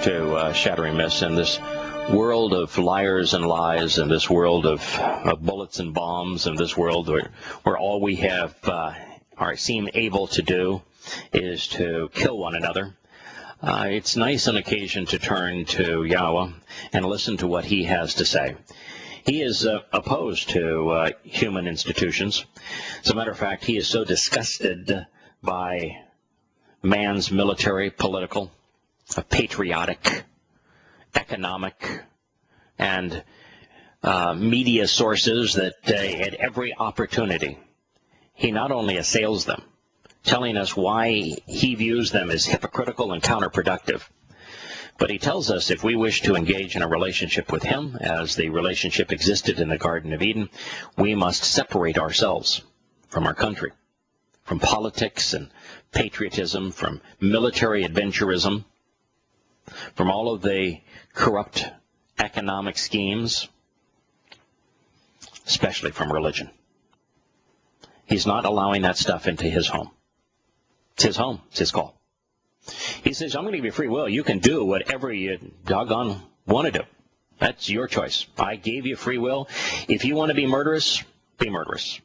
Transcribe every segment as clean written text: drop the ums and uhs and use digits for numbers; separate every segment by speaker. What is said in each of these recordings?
Speaker 1: To Shattering Myths, in this world of liars and lies, and this world of bullets and bombs, and this world where all we have seem able to do is to kill one another. It's nice on occasion to turn to Yahowah and listen to what he has to say. He is opposed to human institutions. As a matter of fact, he is so disgusted by man's military, political, patriotic, economic, and media sources that at every opportunity he not only assails them, telling us why he views them as hypocritical and counterproductive, but he tells us if we wish to engage in a relationship with him, as the relationship existed in the Garden of Eden, we must separate ourselves from our country, from politics and patriotism, from military adventurism, from all of the corrupt economic schemes, especially from religion. He's not allowing that stuff into his home. It's his home. It's his call. He says, I'm going to give you free will. You can do whatever you doggone want to do. That's your choice. I gave you free will. If you want to be murderous, be murderous.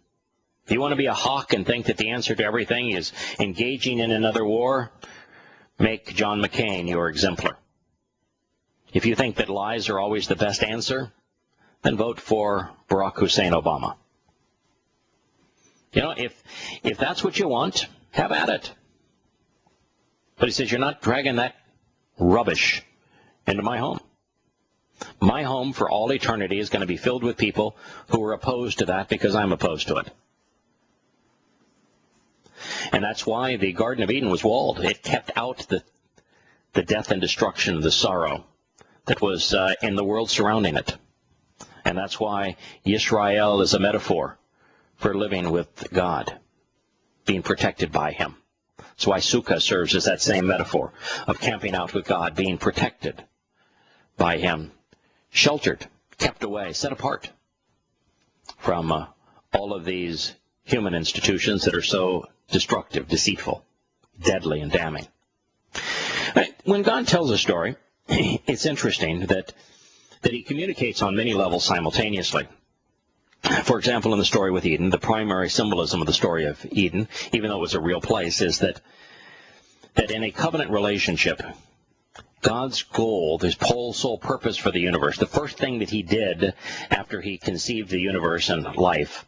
Speaker 1: If you want to be a hawk and think that the answer to everything is engaging in another war, make John McCain your exemplar. If you think that lies are always the best answer, then vote for Barack Hussein Obama. You know, if that's what you want, have at it. But he says, you're not dragging that rubbish into my home. My home for all eternity is going to be filled with people who are opposed to that because I'm opposed to it. And that's why the Garden of Eden was walled. It kept out the death and destruction, the sorrow that was in the world surrounding it. And that's why Yisrael is a metaphor for living with God, being protected by him. That's why Sukkah serves as that same metaphor of camping out with God, being protected by him, sheltered, kept away, set apart from all of these human institutions that are so destructive, deceitful, deadly, and damning. When God tells a story, it's interesting that he communicates on many levels simultaneously. For example, in the story with Eden, the primary symbolism of the story of Eden, even though it was a real place, is that in a covenant relationship, God's goal, his whole sole purpose for the universe, the first thing that he did after he conceived the universe and life,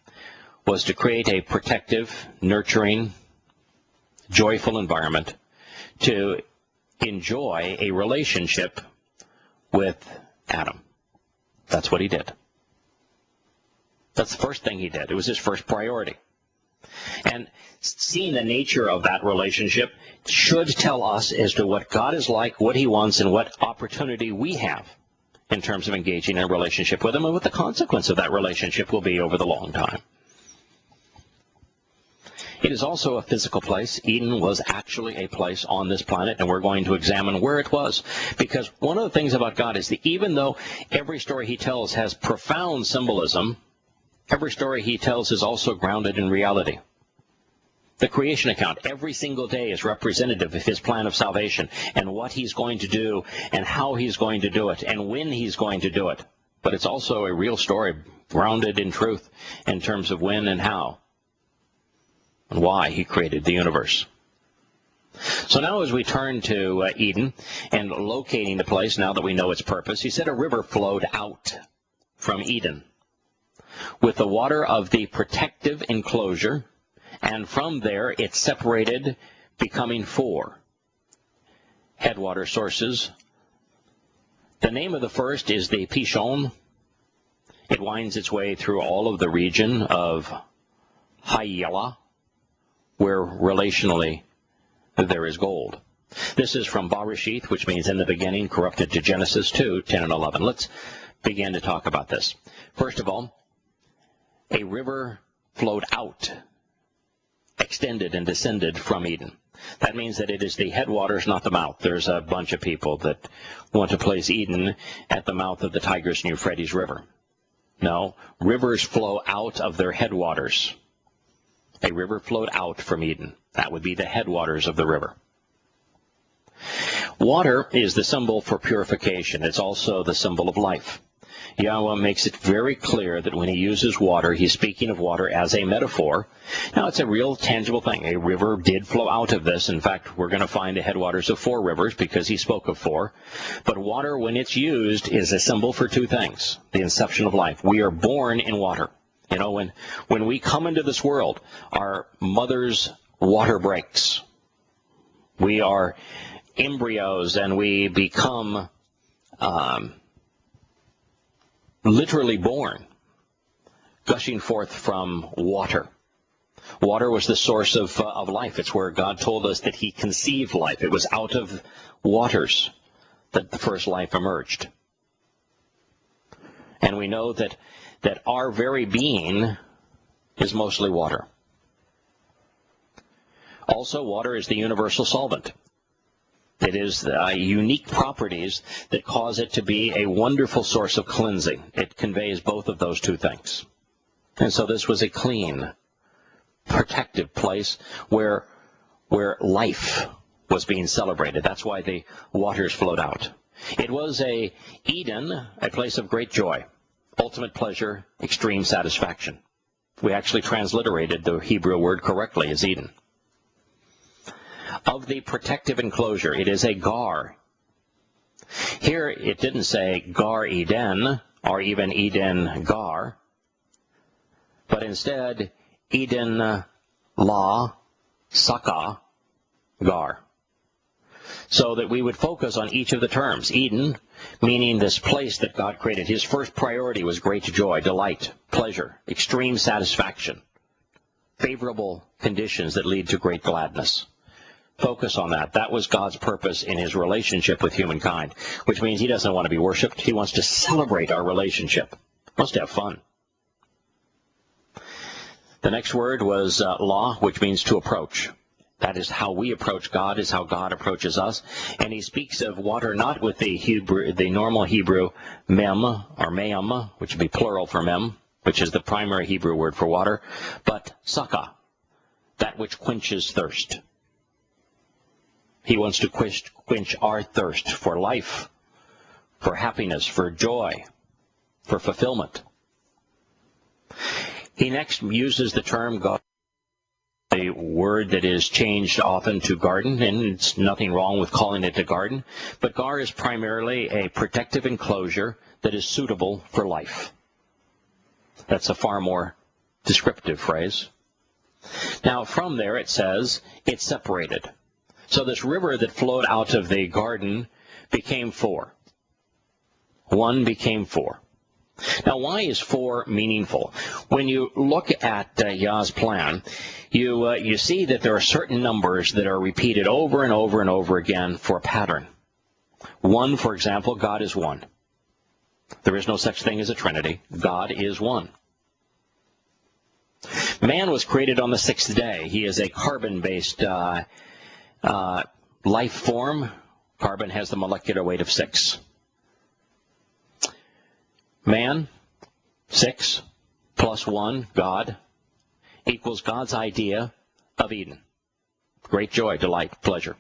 Speaker 1: was to create a protective, nurturing, joyful environment to enjoy a relationship with Adam. That's what he did. That's the first thing he did. It was his first priority. And seeing the nature of that relationship should tell us as to what God is like, what he wants, and what opportunity we have in terms of engaging in a relationship with him, and what the consequence of that relationship will be over the long time. It is also a physical place. Eden was actually a place on this planet, and we're going to examine where it was. Because one of the things about God is that even though every story he tells has profound symbolism, every story he tells is also grounded in reality. The creation account, every single day, is representative of his plan of salvation and what he's going to do and how he's going to do it and when he's going to do it. But it's also a real story grounded in truth in terms of when and how and why he created the universe. So now as we turn to Eden and locating the place, now that we know its purpose, he said a river flowed out from Eden with the water of the protective enclosure, and from there it separated, becoming 4 headwater sources. The name of the first is the Pishon. It winds its way through all of the region of Yahowah, where relationally there is gold. This is from Bereshith, which means in the beginning, corrupted to Genesis 2, 10 and 11. Let's begin to talk about this. First of all, a river flowed out, extended and descended from Eden. That means that it is the headwaters, not the mouth. There's a bunch of people that want to place Eden at the mouth of the Tigris and Euphrates River. No, rivers flow out of their headwaters. A river flowed out from Eden. That would be the headwaters of the river. Water is the symbol for purification. It's also the symbol of life. Yahowah makes it very clear that when he uses water, he's speaking of water as a metaphor. Now, it's a real tangible thing. A river did flow out of this. In fact, we're going to find the headwaters of 4 rivers because he spoke of 4. But water, when it's used, is a symbol for 2 things. The inception of life. We are born in water. You know, when we come into this world, our mother's water breaks. We are embryos and we become literally born, gushing forth from water. Water was the source of life. It's where God told us that he conceived life. It was out of waters that the first life emerged. And we know that our very being is mostly water. Also, water is the universal solvent. It is unique properties that cause it to be a wonderful source of cleansing. It conveys both of those 2 things. And so this was a clean, protective place where life was being celebrated. That's why the waters flowed out. It was a Eden, a place of great joy, ultimate pleasure, extreme satisfaction. We actually transliterated the Hebrew word correctly as Eden. Of the protective enclosure, it is a gar. Here it didn't say Gar Eden or even Eden Gar, but instead Eden La Saka Gar. So that we would focus on each of the terms. Eden, meaning this place that God created. His first priority was great joy, delight, pleasure, extreme satisfaction, favorable conditions that lead to great gladness. Focus on that. That was God's purpose in his relationship with humankind, which means he doesn't want to be worshipped. He wants to celebrate our relationship. He wants to have fun. The next word was law, which means to approach. That is how we approach God, is how God approaches us. And he speaks of water not with the normal Hebrew mem or meam, which would be plural for mem, which is the primary Hebrew word for water, but saka, that which quenches thirst. He wants to quench our thirst for life, for happiness, for joy, for fulfillment. He next uses the term God, a word that is changed often to garden, and it's nothing wrong with calling it a garden, but gar is primarily a protective enclosure that is suitable for life. That's a far more descriptive phrase. Now, from there it says it's separated. So this river that flowed out of the garden became 4. 1 became 4. Now, why is 4 meaningful? When you look at Yah's plan, you see that there are certain numbers that are repeated over and over and over again for a pattern. 1, for example, God is 1. There is no such thing as a Trinity. God is 1. Man was created on the 6th day. He is a carbon-based life form. Carbon has the molecular weight of 6. Man, 6 plus 1, God, equals God's idea of Eden. Great joy, delight, pleasure.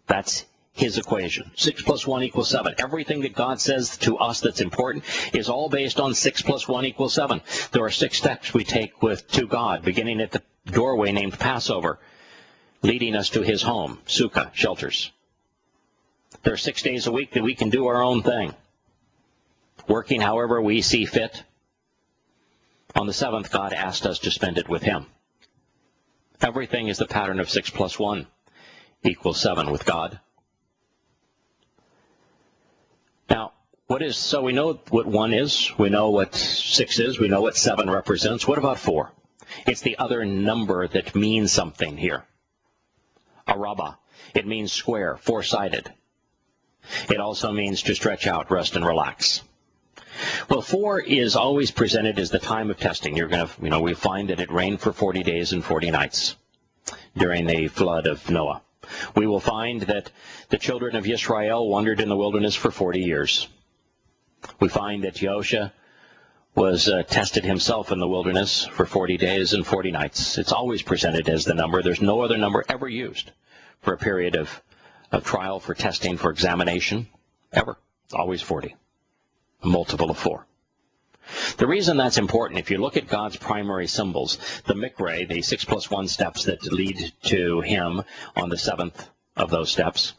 Speaker 1: That's his equation. 6 plus 1 equals 7. Everything that God says to us that's important is all based on 6 plus 1 equals 7. There are 6 steps we take to God, beginning at the doorway named Passover, leading us to his home, sukkah, shelters. There are 6 days a week that we can do our own thing, working however we see fit. On the 7th, God asked us to spend it with him. Everything is the pattern of 6 plus 1 equals 7 with God. Now, so we know what 1 is, we know what 6 is, we know what 7 represents. What about 4? It's the other number that means something here. Araba. It means square, 4-sided. It also means to stretch out, rest, and relax. Well, 4 is always presented as the time of testing. We find that it rained for 40 days and 40 nights. during the flood of Noah. We will find that the children of Israel wandered in the wilderness for 40 years. We find that Yahowah was tested himself in the wilderness for 40 days and 40 nights. It's always presented as the number. There's no other number ever used for a period of trial, for testing, for examination, ever. It's always 40, a multiple of 4. The reason that's important, if you look at God's primary symbols, the mikre, the 6 plus 1 steps that lead to him on the 7th of those steps,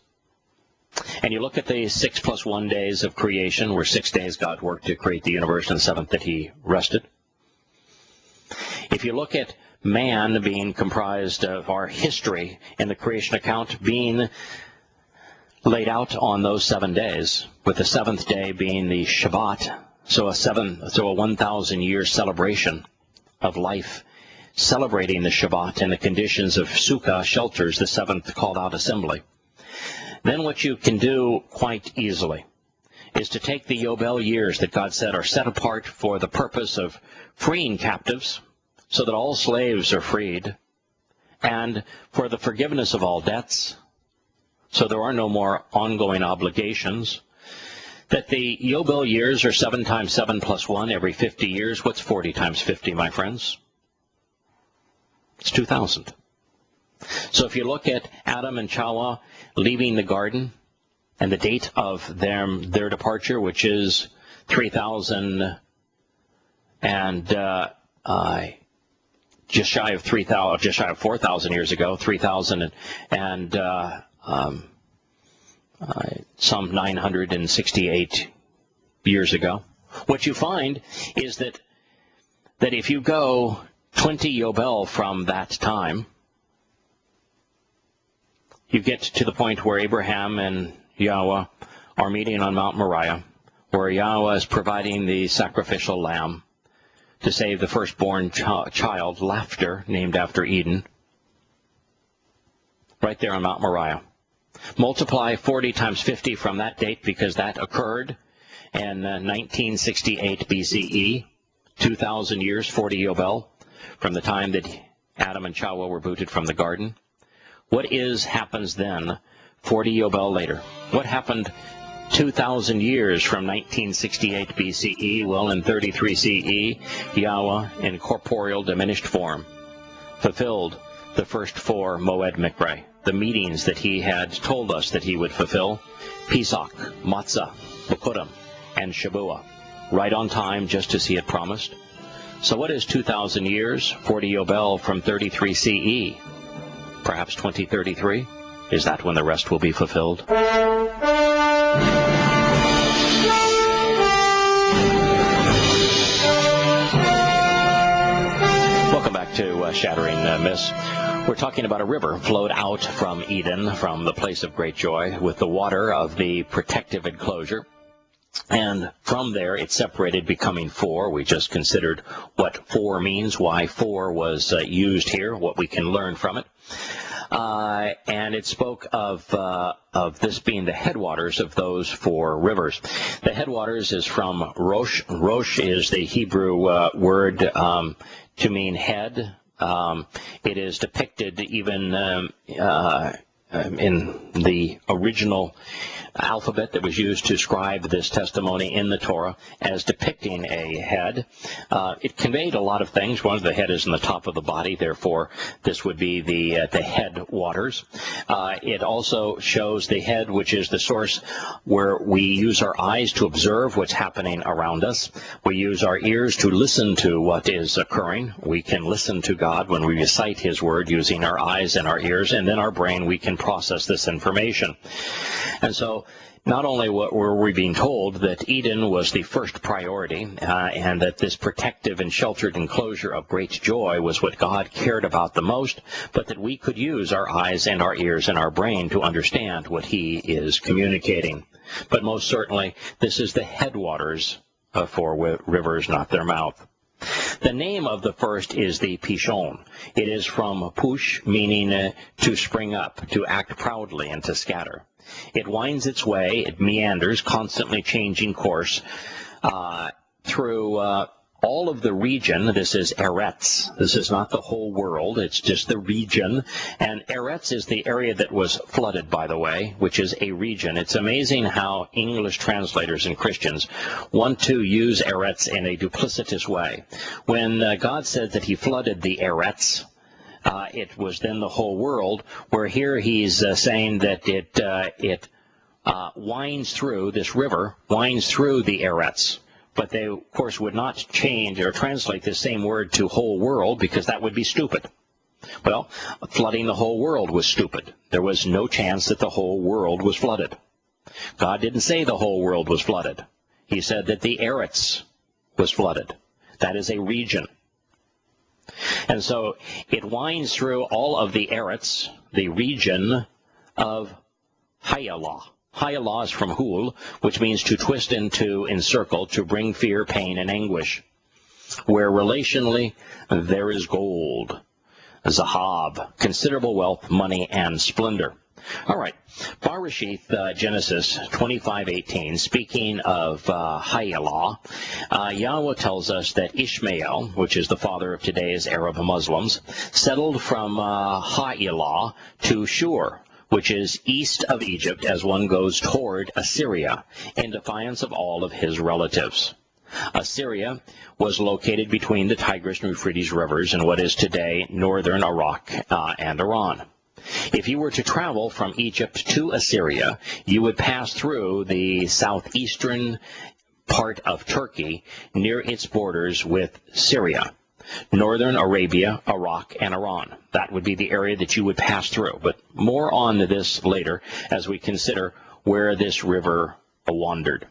Speaker 1: and you look at the 6 plus 1 days of creation, where 6 days God worked to create the universe, and the 7th that he rested. If you look at man being comprised of our history in the creation account being laid out on those 7 days, with the 7th day being the Shabbat, so a 1,000-year celebration of life, celebrating the Shabbat and the conditions of Sukkah, shelters, the 7th called out assembly. Then what you can do quite easily is to take the Yobel years that God said are set apart for the purpose of freeing captives, so that all slaves are freed, and for the forgiveness of all debts, so there are no more ongoing obligations, that the Yobel years are 7 times 7 plus 1 every 50 years. What's 40 times 50, my friends? It's 2,000. So if you look at Adam and Yahowah leaving the garden and the date of their departure, which is 3,000 and just shy of 4,000 years ago, 3,000 and some 968 years ago. What you find is that if you go 20 Yobel from that time, you get to the point where Abraham and Yahowah are meeting on Mount Moriah, where Yahowah is providing the sacrificial lamb to save the firstborn child, Laughter, named after Eden, right there on Mount Moriah. Multiply 40 times 50 from that date, because that occurred in 1968 BCE, 2,000 years, 40 Yobel, from the time that Adam and Yahowah were booted from the garden. What happens then 40 Yobel later? What happened 2,000 years from 1968 BCE? Well, in 33 CE, Yahowah, in corporeal diminished form, fulfilled the first 4 Moed Mikre, the meetings that he had told us that he would fulfill: Pesach, Matzah, Bekurim, and Shavuah, right on time, just as he had promised. So what is 2,000 years? 40 Yobel from 33 CE. Perhaps 2033? Is that when the rest will be fulfilled? Welcome back to Shattering Myths. We're talking about a river flowed out from Eden, from the place of great joy, with the water of the protective enclosure. And from there, it separated, becoming 4. We just considered what 4 means, why 4 was used here, what we can learn from it. And it spoke of this being the headwaters of those 4 rivers. The headwaters is from Rosh. Rosh is the Hebrew word to mean head. It is depicted even in the original alphabet that was used to scribe this testimony in the Torah as depicting a head. It conveyed a lot of things. One of the head is in the top of the body, therefore this would be the head waters. It also shows the head, which is the source where we use our eyes to observe what's happening around us. We use our ears to listen to what is occurring. We can listen to God when we recite his word using our eyes and our ears, and then our brain, we can process this information. And so not only were we being told that Eden was the first priority and that this protective and sheltered enclosure of great joy was what God cared about the most, but that we could use our eyes and our ears and our brain to understand what he is communicating. But most certainly, this is the headwaters of 4 rivers, not their mouth. The name of the first is the Pishon. It is from push, meaning to spring up, to act proudly, and to scatter. It winds its way, it meanders, constantly changing course through all of the region, this is Eretz. This is not the whole world, it's just the region. And Eretz is the area that was flooded, by the way, which is a region. It's amazing how English translators and Christians want to use Eretz in a duplicitous way. When God said that he flooded the Eretz, it was then the whole world, where here he's saying that it winds through, this river winds through the Eretz. But they, of course, would not change or translate this same word to whole world, because that would be stupid. Well, flooding the whole world was stupid. There was no chance that the whole world was flooded. God didn't say the whole world was flooded. He said that the Eretz was flooded. That is a region. And so it winds through all of the Eretz, the region of Yahowah. Yahowah is from hul, which means to twist and to encircle, to bring fear, pain, and anguish. Where relationally there is gold, zahab, considerable wealth, money, and splendor. All right, Bereshith, Genesis 25:18, speaking of Yahowah, Yahweh tells us that Ishmael, which is the father of today's Arab Muslims, settled from Ha'ilah to Shur, which is east of Egypt as one goes toward Assyria, in defiance of all of his relatives. Assyria was located between the Tigris and Euphrates rivers in what is today northern Iraq and Iran. If you were to travel from Egypt to Assyria, you would pass through the southeastern part of Turkey near its borders with Syria. Northern Arabia, Iraq, and Iran. That would be the area that you would pass through. But more on this later as we consider where this river wandered.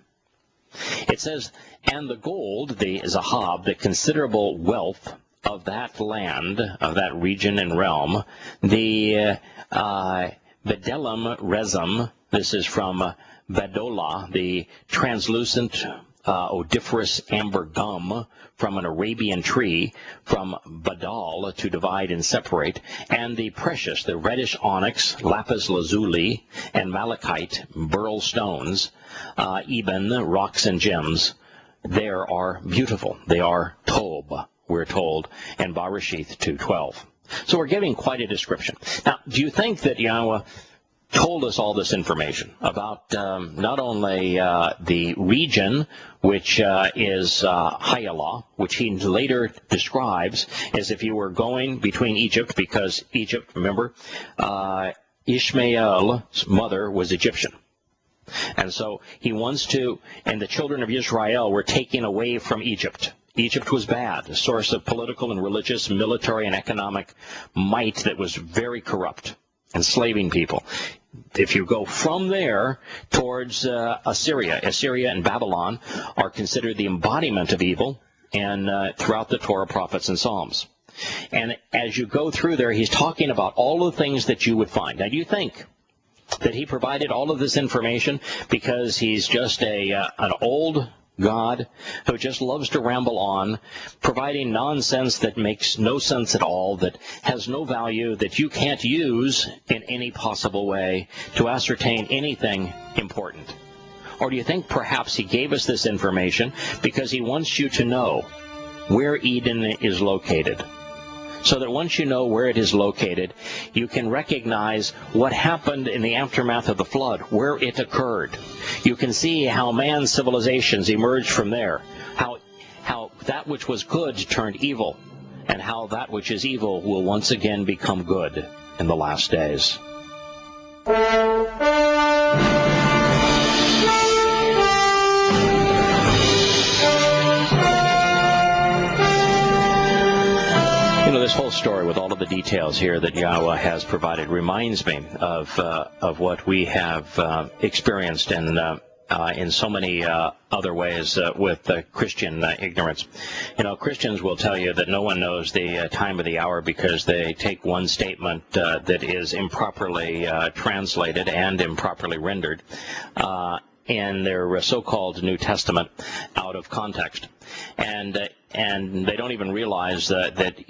Speaker 1: It says, and the gold, the zahab, the considerable wealth of that land, of that region and realm, the bedelum rezum, this is from Badola, the translucent odoriferous amber gum from an Arabian tree, from badal, to divide and separate, and the precious, the reddish onyx, lapis lazuli, and malachite, beryl stones, eben, rocks and gems, there are beautiful. They are tob, we're told, in Bereshith 2:12. So we're giving quite a description. Now, do you think that Yahweh told us all this information about not only the region, which is Yahowah, which he later describes as if you were going between Egypt, because Egypt, remember, Ishmael's mother was Egyptian. And so he wants to, and the children of Israel were taken away from Egypt. Egypt was bad, a source of political and religious, military and economic might that was very corrupt, enslaving people. If you go from there towards Assyria and Babylon are considered the embodiment of evil, and throughout the Torah, prophets, and Psalms. And as you go through there, he's talking about all the things that you would find. Now, do you think that he provided all of this information because he's just an old God who just loves to ramble on, providing nonsense that makes no sense at all, that has no value, that you can't use in any possible way to ascertain anything important? Or do you think perhaps he gave us this information because he wants you to know where Eden is located, so that once you know where it is located, you can recognize what happened in the aftermath of the flood, where it occurred. You can see how man's civilizations emerged from there, how that which was good turned evil, and how that which is evil will once again become good in the last days. This whole story with all of the details here that Yahweh has provided reminds me of what we have experienced in so many other ways with Christian ignorance. You know, Christians will tell you that no one knows the time of the hour because they take one statement that is improperly translated and improperly rendered in their so-called New Testament out of context. And they don't even realize that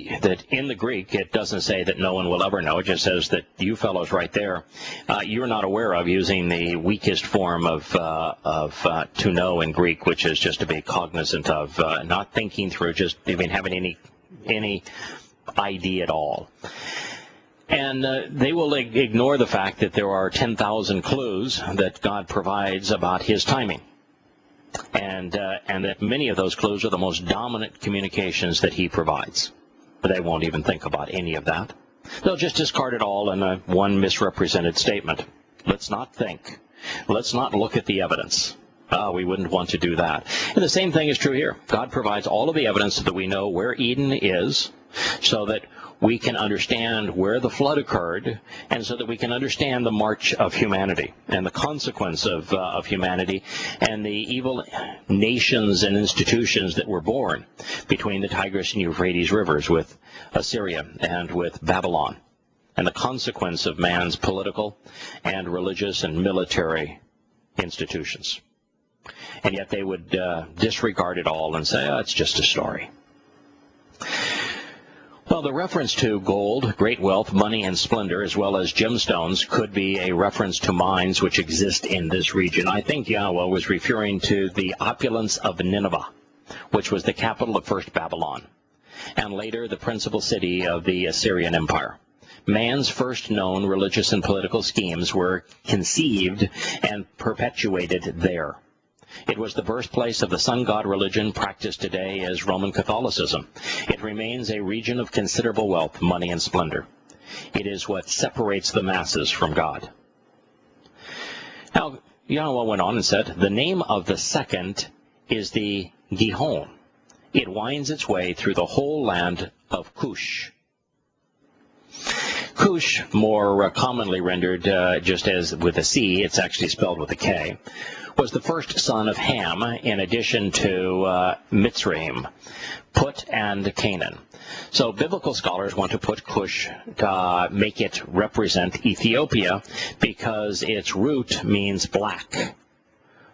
Speaker 1: in the Greek it doesn't say that no one will ever know. It just says that you fellows right there, you're not aware of using the weakest form of to know in Greek, which is just to be cognizant of, not thinking through, just even having any idea at all. And they will ignore the fact that there are 10,000 clues that God provides about his timing. And that many of those clues are the most dominant communications that he provides. But they won't even think about any of that. They'll just discard it all in one misrepresented statement. Let's not think. Let's not look at the evidence. We wouldn't want to do that. And the same thing is true here. God provides all of the evidence so that we know where Eden is, so that we can understand where the flood occurred, and so that we can understand the march of humanity and the consequence of humanity and the evil nations and institutions that were born between the Tigris and Euphrates rivers with Assyria and with Babylon, and the consequence of man's political and religious and military institutions. And yet they would disregard it all and say, oh, it's just a story. Well, the reference to gold, great wealth, money, and splendor, as well as gemstones, could be a reference to mines which exist in this region. I think Yahowah was referring to the opulence of Nineveh, which was the capital of first Babylon, and later the principal city of the Assyrian Empire. Man's first known religious and political schemes were conceived and perpetuated there. It was the birthplace of the sun god religion practiced today as Roman Catholicism. It remains a region of considerable wealth, money, and splendor. It is what separates the masses from God. Now, Yahowah went on and said, the name of the second is the Gihon. It winds its way through the whole land of Cush. Cush, more commonly rendered just as with a C, it's actually spelled with a K, was the first son of Ham, in addition to Mitzrayim, Put, and Canaan. So biblical scholars want to put Cush, make it represent Ethiopia, because its root means black.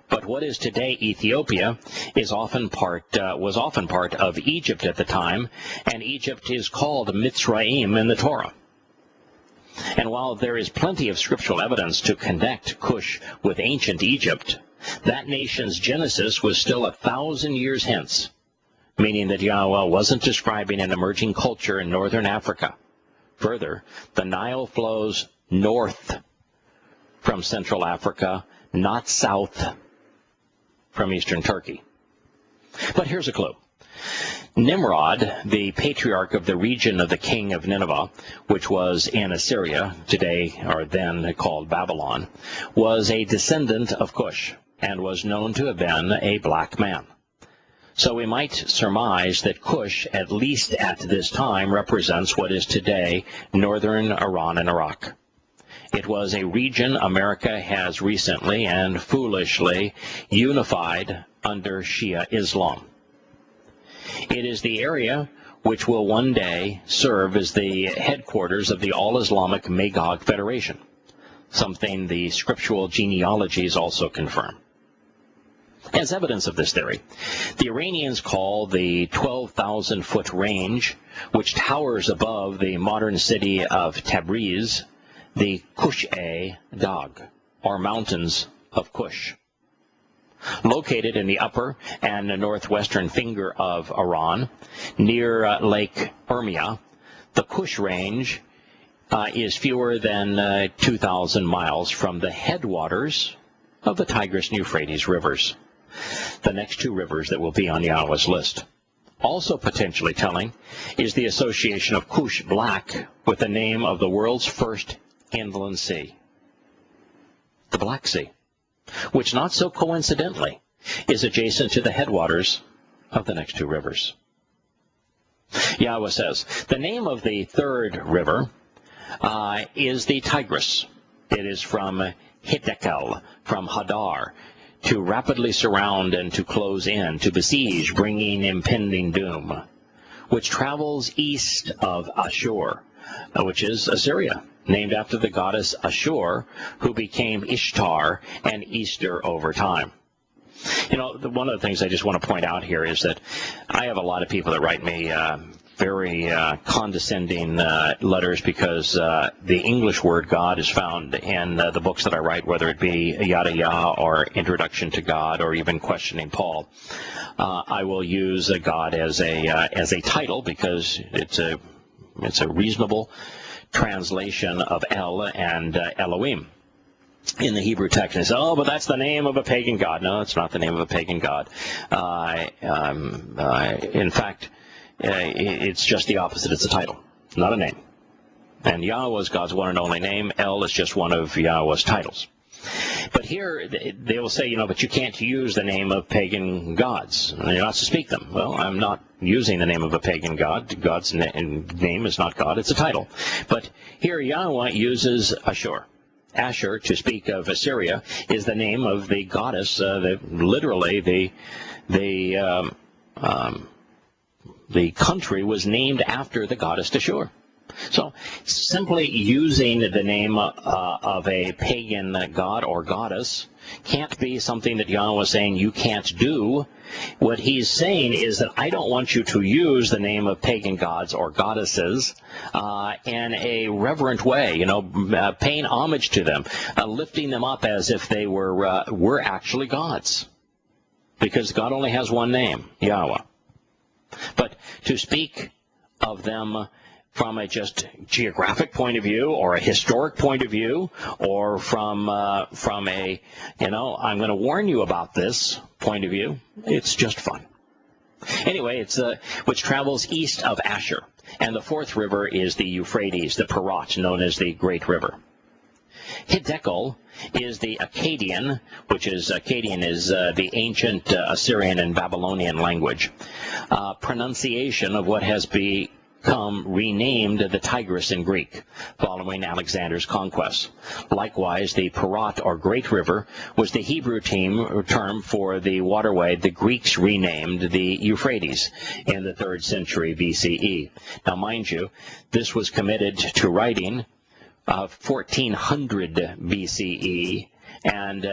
Speaker 1: But what is today Ethiopia is was often part of Egypt at the time, and Egypt is called Mitzrayim in the Torah. And while there is plenty of scriptural evidence to connect Cush with ancient Egypt, that nation's genesis was still 1,000 years hence, meaning that Yahowah wasn't describing an emerging culture in northern Africa. Further, the Nile flows north from Central Africa, not south from eastern Turkey. But here's a clue. Nimrod, the patriarch of the region of the king of Nineveh, which was in Assyria, today or then called Babylon, was a descendant of Cush and was known to have been a black man. So we might surmise that Cush, at least at this time, represents what is today northern Iran and Iraq. It was a region America has recently and foolishly unified under Shia Islam. It is the area which will one day serve as the headquarters of the All-Islamic Magog Federation, something the scriptural genealogies also confirm. As evidence of this theory, the Iranians call the 12,000-foot range, which towers above the modern city of Tabriz, the Kush-e-Dag, or Mountains of Kush. Located in the upper and northwestern finger of Iran, near Lake Urmia, the Kush Range is fewer than 2,000 miles from the headwaters of the Tigris and Euphrates rivers, the next two rivers that will be on Yahowah's list. Also potentially telling is the association of Cush Black with the name of the world's first inland sea, the Black Sea, which not so coincidentally is adjacent to the headwaters of the next two rivers. Yahowah says, the name of the third river is the Tigris. It is from Hiddekel, from Hadar, to rapidly surround and to close in, to besiege, bringing impending doom, which travels east of Ashur, which is Assyria, named after the goddess Ashur, who became Ishtar and Easter over time. You know, one of the things I just want to point out here is that I have a lot of people that write me very condescending letters because the English word God is found in the books that I write, whether it be Yahowah or Introduction to God or even Questioning Paul. I will use God as a title because it's a reasonable translation of El and Elohim in the Hebrew text. And they say, oh, but that's the name of a pagan god. No, it's not the name of a pagan god. In fact, it's just the opposite. It's a title, not a name. And Yahowah is God's one and only name. El is just one of Yahowah's titles. But here they will say, you know, but you can't use the name of pagan gods. You're not to speak them. Well, I'm not using the name of a pagan god. God's name is not God. It's a title. But here Yahowah uses Ashur. Ashur, to speak of Assyria, is the name of the goddess, literally the country was named after the goddess Ashur. So simply using the name of a pagan god or goddess can't be something that Yahowah is saying you can't do. What he's saying is that I don't want you to use the name of pagan gods or goddesses in a reverent way, you know, paying homage to them, lifting them up as if they were actually gods. Because God only has one name, Yahowah. But to speak of them from a just geographic point of view or a historic point of view or from a, you know, I'm going to warn you about this point of view, it's just fun. Anyway, it's which travels east of Ashur. And the fourth river is the Euphrates, the permeate, known as the Great River. Hiddekel is the Akkadian, which is the ancient Assyrian and Babylonian language. Pronunciation of what has become renamed the Tigris in Greek, following Alexander's conquest. Likewise, the permeate or Great River was the Hebrew term for the waterway the Greeks renamed the Euphrates in the 3rd century BCE. Now, mind you, this was committed to writing 1400 BCE, and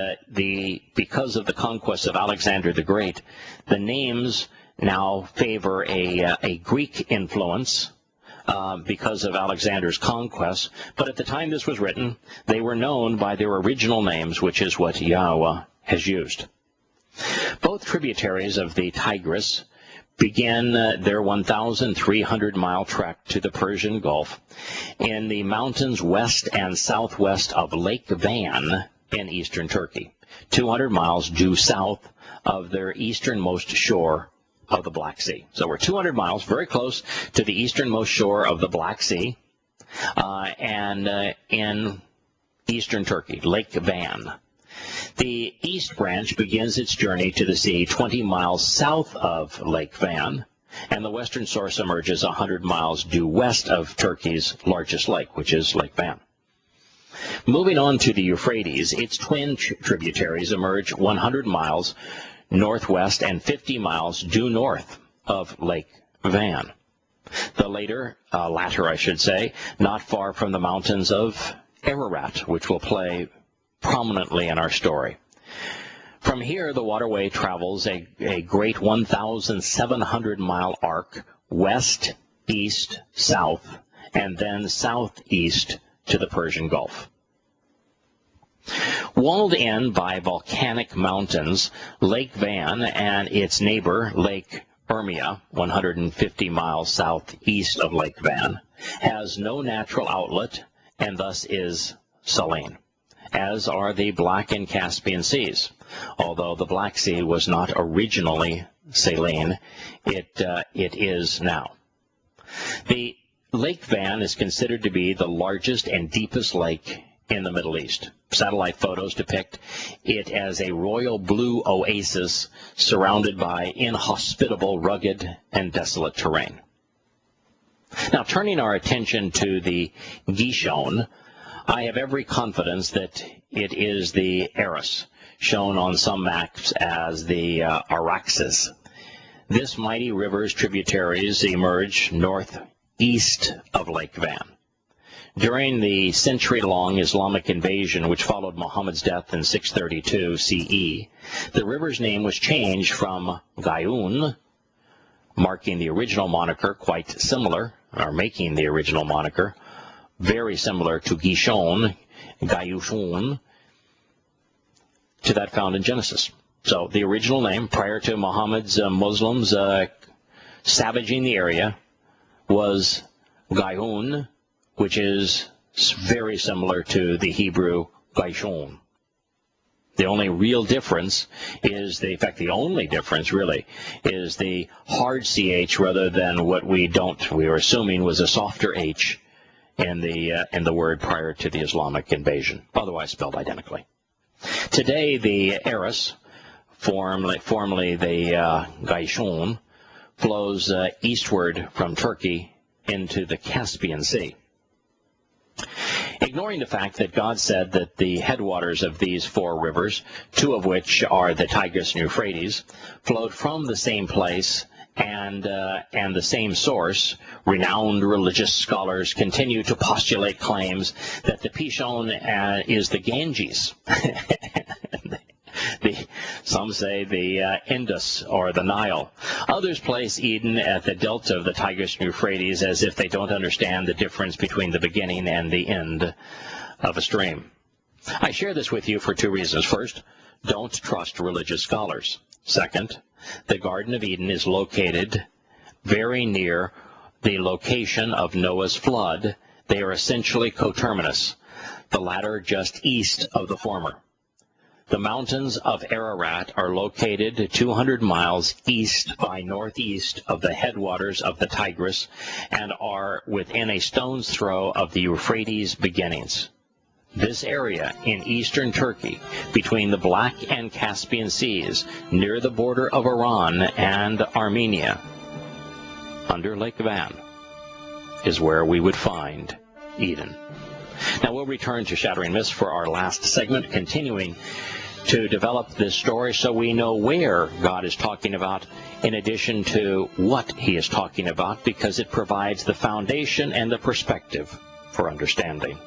Speaker 1: because of the conquest of Alexander the Great, the names now favor a Greek influence because of Alexander's conquest. But at the time this was written, they were known by their original names, which is what Yahowah has used. Both tributaries of the Tigris began their 1,300-mile trek to the Persian Gulf in the mountains west and southwest of Lake Van in eastern Turkey, 200 miles due south of their easternmost shore of the Black Sea. So we're 200 miles, very close to the easternmost shore of the Black Sea, and in eastern Turkey, Lake Van. The east branch begins its journey to the sea 20 miles south of Lake Van, and the western source emerges 100 miles due west of Turkey's largest lake, which is Lake Van. Moving on to the Euphrates, its twin tributaries emerge 100 miles northwest and 50 miles due north of Lake Van. The latter, not far from the mountains of Ararat, which will play prominently in our story. From here, the waterway travels a great 1,700-mile arc west, east, south, and then southeast to the Persian Gulf. Walled in by volcanic mountains, Lake Van and its neighbor, Lake Urmia, 150 miles southeast of Lake Van, has no natural outlet and thus is saline, as are the Black and Caspian Seas. Although the Black Sea was not originally saline, it is now. The Lake Van is considered to be the largest and deepest lake in the Middle East. Satellite photos depict it as a royal blue oasis surrounded by inhospitable, rugged, and desolate terrain. Now, turning our attention to the Gishon, I have every confidence that it is the Aras, shown on some maps as the Araxes. This mighty river's tributaries emerge northeast of Lake Van. During the century-long Islamic invasion, which followed Muhammad's death in 632 CE, the river's name was changed from Gayun, marking the original moniker, quite similar, or making the original moniker, very similar to Gishon, Gayushun, to that found in Genesis. So the original name, prior to Muhammad's Muslims savaging the area, was Gayun, which is very similar to the Hebrew Gishon. The only real difference is the only difference really is the hard CH rather than what we were assuming was a softer H in the word prior to the Islamic invasion, otherwise spelled identically. Today, the Aras, formerly the Gishon, flows eastward from Turkey into the Caspian Sea. Ignoring the fact that God said that the headwaters of these four rivers, two of which are the Tigris and Euphrates, flowed from the same place and the same source, renowned religious scholars continue to postulate claims that the Pishon is the Ganges. Some say the Indus or the Nile. Others place Eden at the delta of the Tigris and Euphrates as if they don't understand the difference between the beginning and the end of a stream. I share this with you for two reasons. First, don't trust religious scholars. Second, the Garden of Eden is located very near the location of Noah's flood. They are essentially coterminous, the latter just east of the former. The mountains of Ararat are located 200 miles east by northeast of the headwaters of the Tigris and are within a stone's throw of the Euphrates beginnings. This area in eastern Turkey, between the Black and Caspian Seas, near the border of Iran and Armenia, under Lake Van, is where we would find Eden. Now we'll return to Shattering Myths for our last segment, continuing to develop this story so we know where God is talking about in addition to what he is talking about, because it provides the foundation and the perspective for understanding.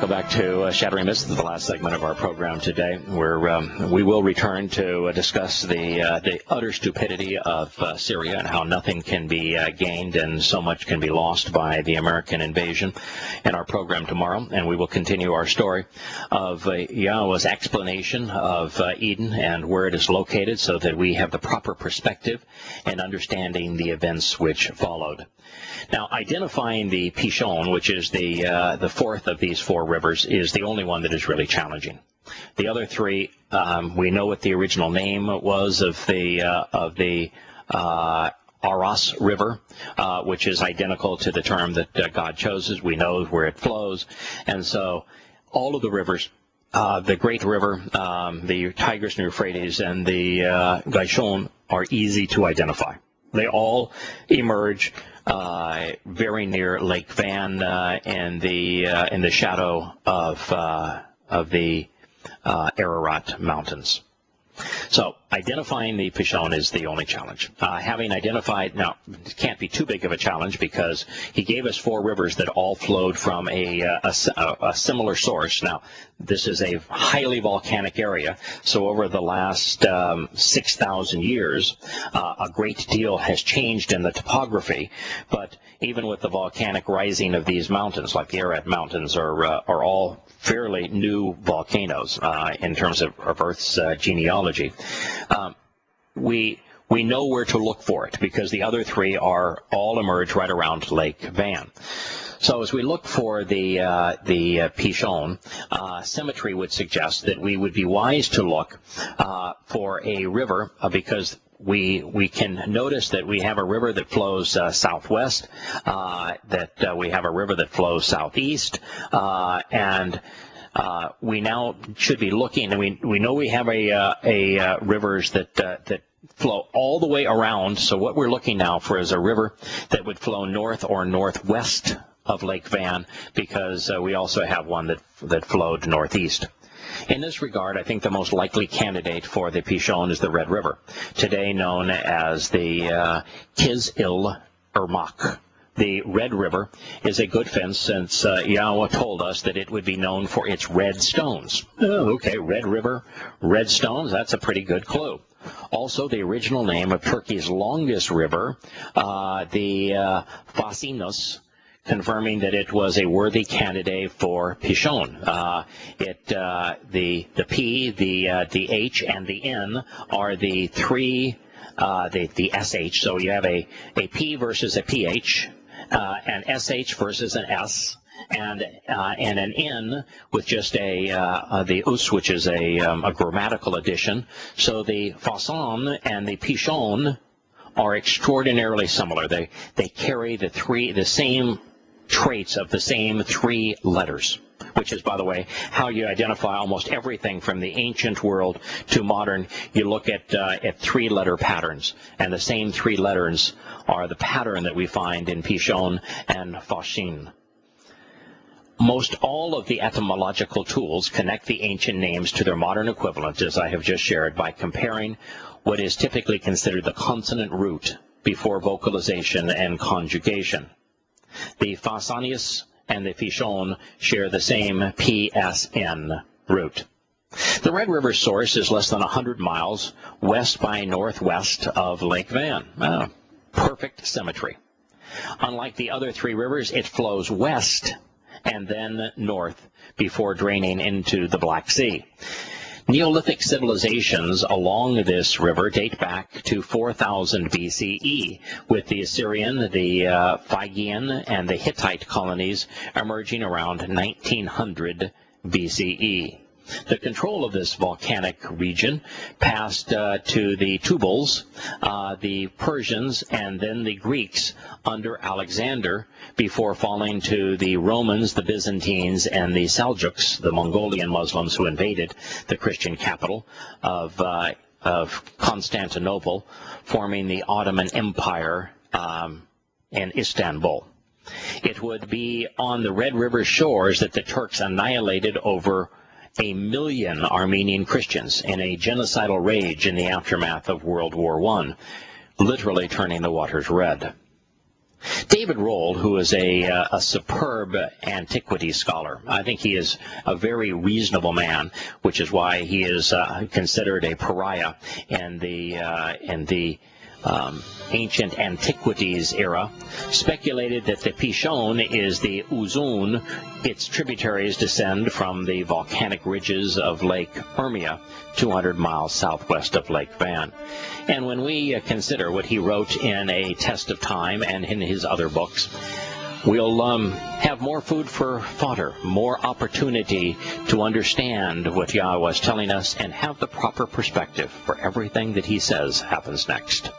Speaker 1: Back to Shattering Myths, the last segment of our program today, where we will return to discuss the utter stupidity of Syria and how nothing can be gained and so much can be lost by the American invasion in our program tomorrow. And we will continue our story of Yahowah's explanation of Eden and where it is located so that we have the proper perspective and understanding the events which followed. Now, identifying the Pishon, which is the fourth of these four rivers, is the only one that is really challenging. The other three, we know what the original name was of the Aras River, which is identical to the term that God chose. We know where it flows, and so all of the rivers, the Great River, the Tigris and Euphrates, and the Gishon, are easy to identify. They all emerge very near Lake Van in the shadow of the Ararat Mountains. So identifying the Pishon is the only challenge. Having identified, now it can't be too big of a challenge because he gave us four rivers that all flowed from a similar source. Now this is a highly volcanic area, so over the last 6,000 years, a great deal has changed in the topography. But even with the volcanic rising of these mountains, like the Ararat Mountains, are all fairly new volcanoes in terms of Earth's genealogy. We know where to look for it because the other three are all emerge right around Lake Van. So as we look for the Pishon, symmetry would suggest that we would be wise to look for a river because we can notice that we have a river that flows southwest, that we have a river that flows southeast, and we now should be looking, and we know we have a rivers that flow all the way around. So what we're looking now for is a river that would flow north or northwest of Lake Van, because we also have one that flowed northeast. In this regard, I think the most likely candidate for the Pishon is the Red River, today known as the Kiz-il-Irmak. The Red River is a good fence since Yahowah told us that it would be known for its red stones. Oh, okay, Red River, red stones, that's a pretty good clue. Also, the original name of Turkey's longest river, the Fasinus, confirming that it was a worthy candidate for Pishon. The P, the H, and the N are the three, the SH. So you have a P versus a PH, an SH versus an S, and an N with just the us, which is a grammatical addition. So the Fasan and the Pishon are extraordinarily similar. They carry the same traits of the same three letters, which is, by the way, how you identify almost everything from the ancient world to modern. You look at three-letter patterns, and the same three letters are the pattern that we find in Pishon and Fashin. Most all of the etymological tools connect the ancient names to their modern equivalent, as I have just shared, by comparing what is typically considered the consonant root before vocalization and conjugation. The Fasanius and the Pishon share the same PSN root. The Red River source is less than 100 miles west by northwest of Lake Van. Perfect symmetry. Unlike the other three rivers, it flows west and then north before draining into the Black Sea. Neolithic civilizations along this river date back to 4000 BCE, with the Assyrian, the Phrygian, and the Hittite colonies emerging around 1900 BCE. The control of this volcanic region passed to the Tubals, the Persians, and then the Greeks under Alexander, before falling to the Romans, the Byzantines, and the Seljuks, the Mongolian Muslims who invaded the Christian capital of Constantinople, forming the Ottoman Empire in Istanbul. It would be on the Red River shores that the Turks annihilated over 1 million Armenian Christians in a genocidal rage in the aftermath of World War I, literally turning the waters red. David Rohl, who is a superb antiquity scholar, I think he is a very reasonable man, which is why he is considered a pariah in the ancient antiquities era, speculated that the Pishon is the Uzun. Its tributaries descend from the volcanic ridges of Lake Urmia, 200 miles southwest of Lake Van. And when we consider what he wrote in A Test of Time and in his other books, we'll have more food for fodder, more opportunity to understand what Yahowah is telling us, and have the proper perspective for everything that he says happens next.